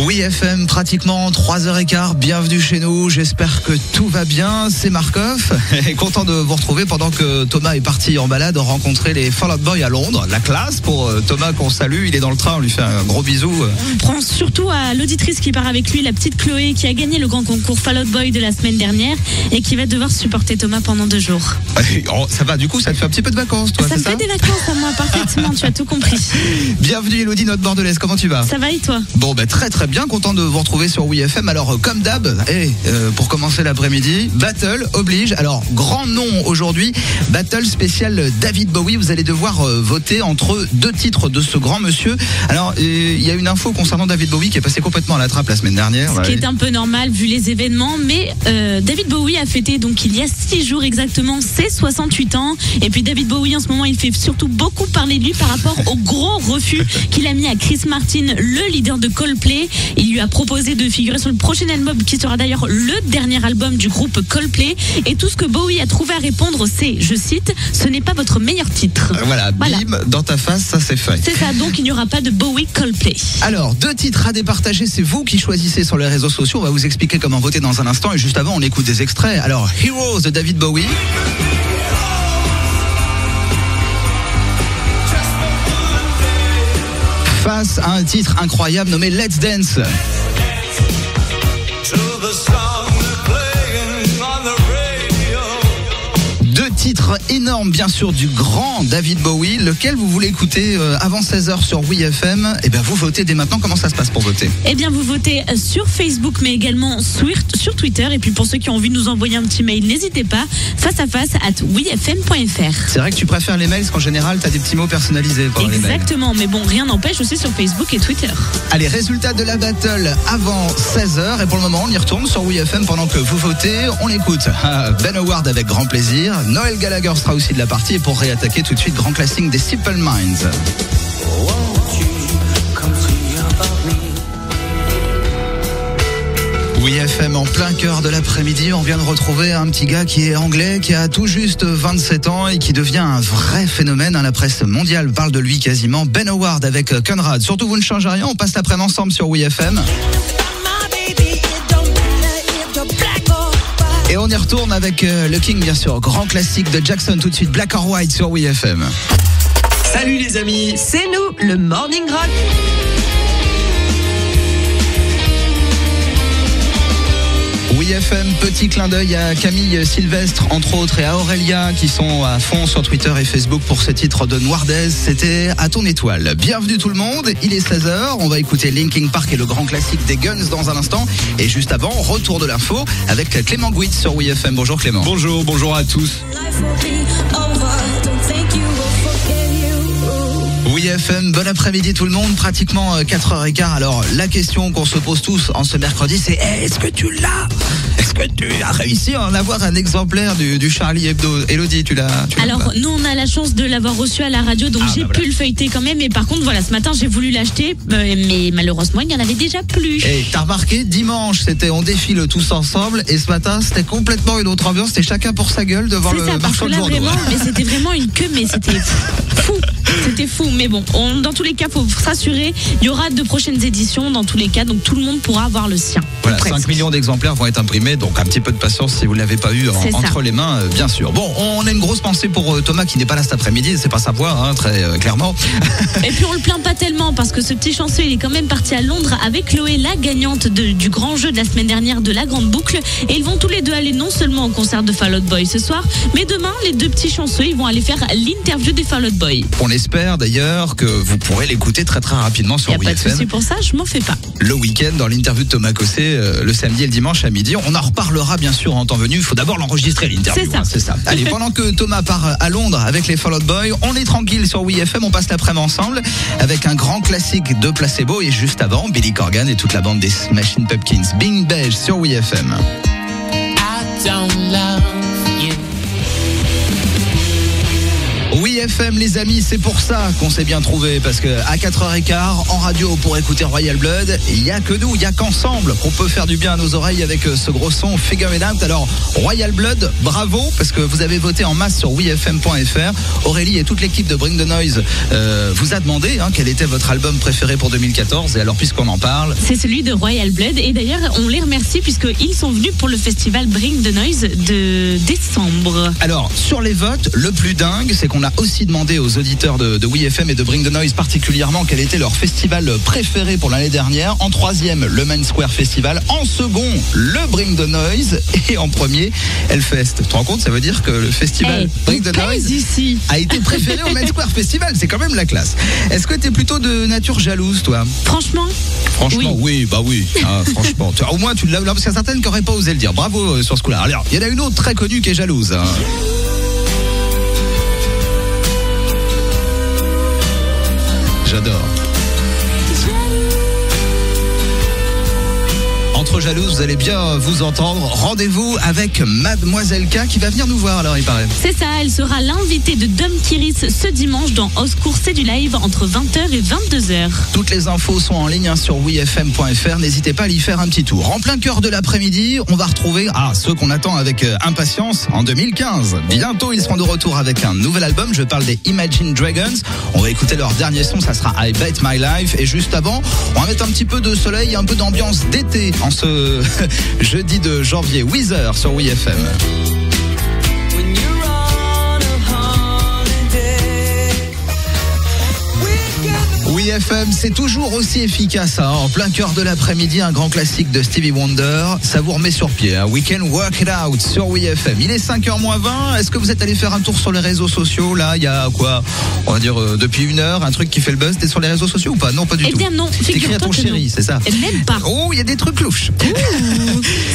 Oui FM, pratiquement 3h15, bienvenue chez nous, j'espère que tout va bien, c'est Marcoff, et content de vous retrouver pendant que Thomas est parti en balade rencontrer les Fall Out Boy à Londres, la classe pour Thomas qu'on salue, il est dans le train, on lui fait un gros bisou. On prend surtout à l'auditrice qui part avec lui, la petite Chloé qui a gagné le grand concours Fall Out Boy de la semaine dernière et qui va devoir supporter Thomas pendant 2 jours. Ça va, du coup ça te fait un petit peu de vacances toi, ça me fait des vacances à moi, parfaitement, tu as tout compris. Bienvenue Elodie, notre bordelaise, comment tu vas? Ça va et toi? Bon très très bien, content de vous retrouver sur Oui FM. Alors comme d'hab, pour commencer l'après-midi, Battle oblige. Alors grand nom aujourd'hui, Battle spécial David Bowie. Vous allez devoir voter entre 2 titres de ce grand monsieur. Alors il y a une info concernant David Bowie qui est passé complètement à la trappe la semaine dernière. Ce qui est un peu normal vu les événements, mais David Bowie a fêté donc il y a 6 jours exactement ses 68 ans. Et puis David Bowie en ce moment il fait surtout beaucoup parler de lui par rapport au gros refus qu'il a mis à Chris Martin, le leader de Coldplay. Il lui a proposé de figurer sur le prochain album qui sera d'ailleurs le dernier album du groupe Coldplay. Et tout ce que Bowie a trouvé à répondre, c'est, je cite, ce n'est pas votre meilleur titre. Voilà, bim, dans ta face, ça c'est fait. C'est ça, donc il n'y aura pas de Bowie Coldplay. Alors, 2 titres à départager, c'est vous qui choisissez sur les réseaux sociaux. On va vous expliquer comment voter dans un instant. Et juste avant, on écoute des extraits. Alors, Heroes de David Bowie. Face à un titre incroyable nommé Let's Dance. Titre énorme bien sûr du grand David Bowie, lequel vous voulez écouter avant 16h sur Oui FM. Et bien vous votez dès maintenant. Comment ça se passe pour voter? Eh bien vous votez sur Facebook mais également sur Twitter, et puis pour ceux qui ont envie de nous envoyer un petit mail, n'hésitez pas, face@wifm.fr. C'est vrai que tu préfères les mails parce qu'en général tu as des petits mots personnalisés pendant les mails. Exactement, mais bon, rien n'empêche aussi sur Facebook et Twitter. Allez, résultat de la battle avant 16h, et pour le moment on y retourne sur Oui FM pendant que vous votez. On écoute Ben Howard avec grand plaisir. Noël Gallagher sera aussi de la partie, et pour réattaquer tout de suite, grand classique des Simple Minds. Oui FM en plein cœur de l'après-midi, on vient de retrouver un petit gars qui est anglais, qui a tout juste 27 ans et qui devient un vrai phénomène. La presse mondiale parle de lui quasiment. Ben Howard avec Conrad. Surtout vous ne changez rien, on passe l'après-midi ensemble sur Oui FM. Et on y retourne avec le King, bien sûr, grand classique de Jackson tout de suite, Black or White sur Oui FM. Salut les amis, c'est nous, le Morning Rock. Oui FM, petit clin d'œil à Camille Sylvestre, entre autres, et à Aurélia, qui sont à fond sur Twitter et Facebook pour ce titre de Noirdez. C'était À ton étoile. Bienvenue tout le monde, il est 16h, on va écouter Linkin Park et le grand classique des Guns dans un instant. Et juste avant, retour de l'info avec Clément Gouit sur Oui FM. Bonjour Clément. Bonjour à tous. Oui FM, bon après-midi tout le monde, pratiquement 4h15. Alors la question qu'on se pose tous en ce mercredi, c'est est-ce que tu l'as? Est-ce que tu as réussi à en avoir un exemplaire du Charlie Hebdo? Elodie, tu l'as? Alors nous on a la chance de l'avoir reçu à la radio, donc j'ai pu le feuilleter quand même. Et par contre voilà, ce matin j'ai voulu l'acheter, mais malheureusement il n'y en avait déjà plus. Et t'as remarqué, dimanche c'était on défile tous ensemble, et ce matin c'était complètement une autre ambiance, c'était chacun pour sa gueule devant le marchand de Bordeaux. Mais c'était vraiment une queue, mais c'était fou. C'était fou, mais bon, dans tous les cas, faut s'assurer, il y aura de prochaines éditions dans tous les cas, donc tout le monde pourra avoir le sien. Voilà, 5 millions d'exemplaires vont être imprimés, donc un petit peu de patience si vous ne l'avez pas eu entre les mains, bien sûr. Bon, on a une grosse pensée pour Thomas qui n'est pas là cet après-midi, c'est pas sa voix, très clairement. Et puis on le plaint pas tellement parce que ce petit chanceux, il est quand même parti à Londres avec Chloé, la gagnante du grand jeu de la semaine dernière de la Grande Boucle, et ils vont tous les deux aller non seulement au concert de Fall Out Boy ce soir, mais demain, les 2 petits chanceux, ils vont aller faire l'interview des Fall Out Boy. On espère d'ailleurs que vous pourrez l'écouter très très rapidement sur Oui FM. Il n'y a pas de souci pour ça, je m'en fais pas. Le week-end, dans l'interview de Thomas Cossé, le samedi et le dimanche à midi. On en reparlera bien sûr en temps venu. Il faut d'abord l'enregistrer, l'interview. C'est ça. Allez, pendant que Thomas part à Londres avec les Fall Out Boy, on est tranquille sur Oui FM. On passe l'après-midi ensemble avec un grand classique de Placebo. Et juste avant, Billy Corgan et toute la bande des Smashing Pumpkins. Bing Beige sur Oui FM. FM les amis, c'est pour ça qu'on s'est bien trouvé, parce que à 4h15 en radio pour écouter Royal Blood, il y a que nous, il y a qu'ensemble qu'on peut faire du bien à nos oreilles avec ce gros son Figure It Out. Alors Royal Blood, bravo, parce que vous avez voté en masse sur wefm.fr. Aurélie et toute l'équipe de Bring the Noise vous a demandé quel était votre album préféré pour 2014, et alors puisqu'on en parle, c'est celui de Royal Blood, et d'ailleurs on les remercie puisqu'ils sont venus pour le festival Bring the Noise de décembre. Alors sur les votes, le plus dingue, c'est qu'on a aussi demandé aux auditeurs de WeFM et de Bring the Noise particulièrement quel était leur festival préféré pour l'année dernière. En troisième, le Main Square Festival. En second, le Bring the Noise. Et en premier, Hellfest. Tu te rends compte, ça veut dire que le festival Bring the Noise ici a été préféré au Main Square Festival. C'est quand même la classe. Est-ce que t'es plutôt de nature jalouse, toi? Franchement, oui. Franchement. Au moins, tu l'as, parce qu'il y a certaines qui n'auraient pas osé le dire. Bravo sur ce coup-là. Alors, il y en a une autre très connue qui est jalouse. J'adore. Entre jalouses, vous allez bien vous entendre. Rendez-vous avec Mademoiselle K qui va venir nous voir, alors il paraît. C'est ça, elle sera l'invitée de Dom Kiris ce dimanche dans Au secours, c'est du live entre 20h et 22h. Toutes les infos sont en ligne sur wefm.fr. N'hésitez pas à y faire un petit tour. En plein cœur de l'après-midi, on va retrouver ceux qu'on attend avec impatience en 2015. Bientôt, ils seront de retour avec un nouvel album. Je parle des Imagine Dragons. On va écouter leur dernier son, ça sera I Bet My Life. Et juste avant, on va mettre un petit peu de soleil, un peu d'ambiance d'été en ce jeudi de janvier. Weezer sur WeFM. WeFM, c'est toujours aussi efficace. En plein cœur de l'après-midi, un grand classique de Stevie Wonder. Ça vous remet sur pied. We Can Work It Out sur WeFM. Il est 5h-20. Est-ce que vous êtes allé faire un tour sur les réseaux sociaux? Là, il y a quoi? On va dire depuis 1 heure, un truc qui fait le buzz. T'es sur les réseaux sociaux ou pas? Non, pas du tout. Eh bien non, t'écris à ton chéri, c'est ça? Même pas. Oh, il y a des trucs louches.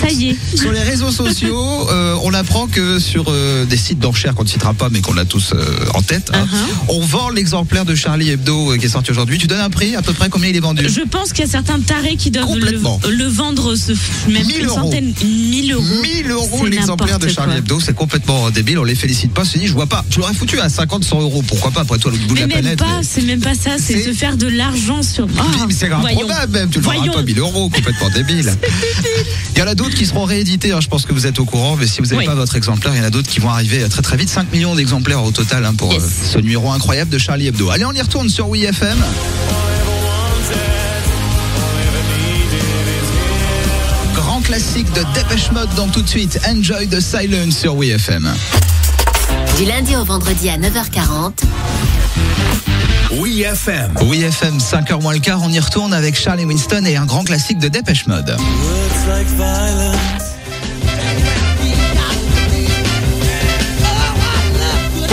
Ça y est. Sur les réseaux sociaux, on apprend que sur des sites d'enchères qu'on ne citera pas, mais qu'on a tous en tête, on vend l'exemplaire de Charlie Hebdo qui est sorti aujourd'hui. Tu donnes un prix, à peu près combien il est vendu? Je pense qu'il y a certains tarés qui doivent le vendre même 1000 une centaine. 1000 euros. 1000 euros l'exemplaire de Charlie Hebdo, c'est complètement débile. On les félicite pas. Je vois pas. Tu l'aurais foutu à 50-100 euros. Pourquoi pas? Après toi, l'autre bout de la planète. C'est même pas ça. C'est se faire de l'argent sur. Mais c'est grave probable même. Tu le feras pas 1000 euros. Complètement débile. Il y en a d'autres qui seront réédités. Je pense que vous êtes au courant. Mais si vous n'avez pas votre exemplaire, il y en a d'autres qui vont arriver très très vite. 5 millions d'exemplaires au total pour ce numéro incroyable de Charlie Hebdo. Allez, on y retourne sur WeFM. Grand classique de Dépêche Mode dans tout de suite. Enjoy the Silence sur WeFM. Du lundi au vendredi à 9h40. WeFM. WeFM, 5h-15, on y retourne avec Charlie Winston et un grand classique de Dépêche Mode.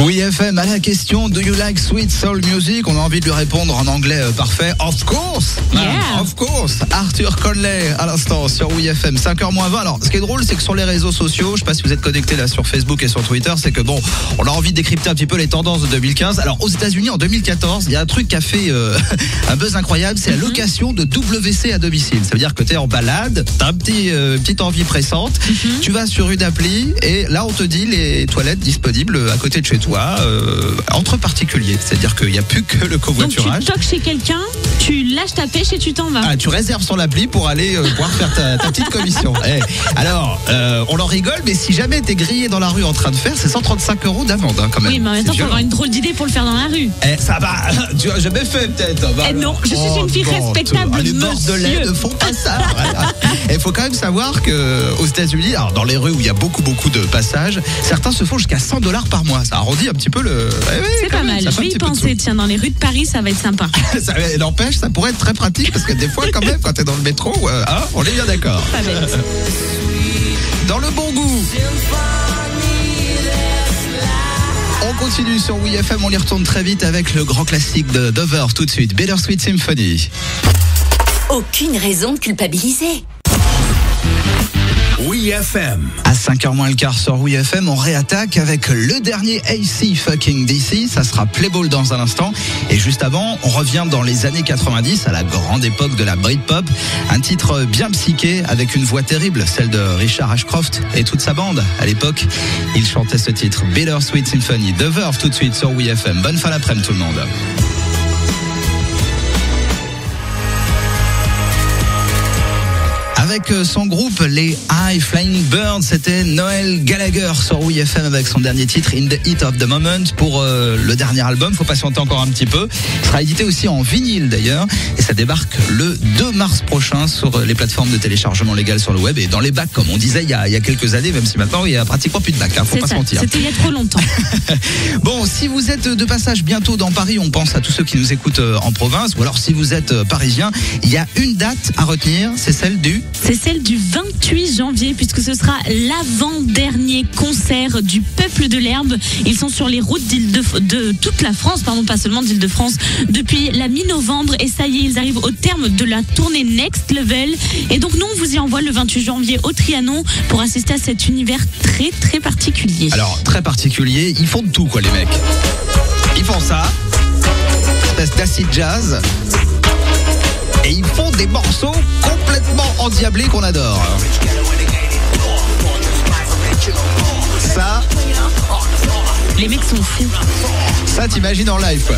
WeFM, à la question Do you like sweet soul music? On a envie de lui répondre en anglais parfait. Of course, of course. Arthur Conley à l'instant sur WeFM, 5h-20. Alors, ce qui est drôle, c'est que sur les réseaux sociaux, je sais pas si vous êtes connectés là sur Facebook et sur Twitter, c'est que on a envie de décrypter un petit peu les tendances de 2015. Alors, aux États-Unis en 2014, il y a un truc qui a fait un buzz incroyable, c'est la location de WC à domicile. Ça veut dire que tu es en balade, t'as petite envie pressante, tu vas sur une appli et là on te dit les toilettes disponibles à côté de chez toi. Entre particuliers, c'est-à-dire qu'il n'y a plus que le covoiturage. Donc tu toques chez quelqu'un, tu lâches ta pêche et tu t'en vas. Tu réserves sur l'appli pour aller pouvoir faire ta petite commission. Alors, on en rigole, mais si jamais t'es grillé dans la rue en train de faire, c'est 135 € d'amende quand même. Oui, mais en même temps, faut avoir une drôle d'idée pour le faire dans la rue. Ça va, tu as jamais fait peut-être. Non, je suis une fille respectable, les bordelais ne font pas ça. Il faut quand même savoir qu'aux États-Unis, alors dans les rues où il y a beaucoup de passages, certains se font jusqu'à $100 par mois. Ça arrondit un petit peu le. C'est pas mal. Je vais y penser. Tiens, dans les rues de Paris, ça va être sympa. Ça n'empêche, ça pourrait être très pratique parce que des fois, quand même, quand t'es dans le métro, on est bien d'accord. Pas bête. Dans le bon goût. On continue sur WeFM, on y retourne très vite avec le grand classique de Dover tout de suite, Bittersweet Symphony. Aucune raison de culpabiliser. Oui FM. À 5h moins le quart sur Oui FM, on réattaque avec le dernier AC fucking DC. Ça sera Playball dans un instant. Et juste avant, on revient dans les années 90, à la grande époque de la Britpop. Un titre bien psyché avec une voix terrible, celle de Richard Ashcroft et toute sa bande. À l'époque, il chantait ce titre, Bittersweet Symphony. The Verve tout de suite sur Oui FM. Bonne fin d'après-midi tout le monde. Avec son groupe, les High Flying Birds, c'était Noel Gallagher sur Oui FM avec son dernier titre, In the Heat of the Moment, pour le dernier album. Faut patienter encore un petit peu. Il sera édité aussi en vinyle d'ailleurs, et ça débarque le 2 mars prochain sur les plateformes de téléchargement légal sur le web et dans les bacs, comme on disait il y a quelques années, même si maintenant il y a pratiquement plus de bacs. Faut pas se mentir. C'était il y a trop longtemps. Bon, si vous êtes de passage bientôt dans Paris, on pense à tous ceux qui nous écoutent en province, ou alors si vous êtes parisien, il y a une date à retenir, c'est celle du 28 janvier, puisque ce sera l'avant-dernier concert du Peuple de l'Herbe. Ils sont sur les routes de toute la France, pas seulement d'Île-de-France, depuis la mi-novembre. Et ça y est, ils arrivent au terme de la tournée Next Level. Et donc nous, on vous y envoie le 28 janvier au Trianon pour assister à cet univers très très particulier. Alors, très particulier, ils font de tout quoi les mecs. Ils font ça, espèce d'acid jazz. Et ils font des morceaux complètement endiablés qu'on adore. Ça, les mecs sont fous. Ça t'imagines en live quoi.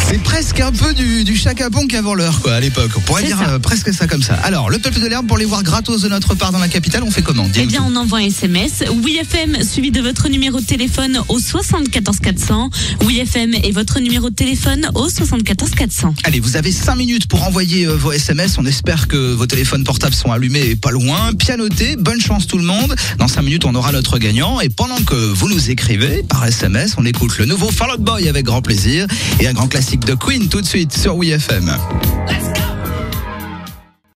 C'est presque un peu du Chaka Ponk avant l'heure quoi à l'époque. On pourrait dire presque ça comme ça. Alors le Peuple de l'Herbe, pour les voir gratos de notre part dans la capitale, on fait comment? Eh bien on envoie un SMS Oui FM suivi de votre numéro de téléphone au 74 400. Oui FM et votre numéro de téléphone au 74 400. Allez, vous avez 5 minutes pour envoyer vos SMS. On espère que vos téléphones portables sont allumés et pas loin. Pianoté, bonne chance tout le monde. Dans 5 minutes on aura notre gagnant. Et pendant que vous nous écrivez par SMS, on écoute le nouveau Fall Out Boy avec grand plaisir. Et un grand classique de Queen tout de suite sur Oui FM. Let's go.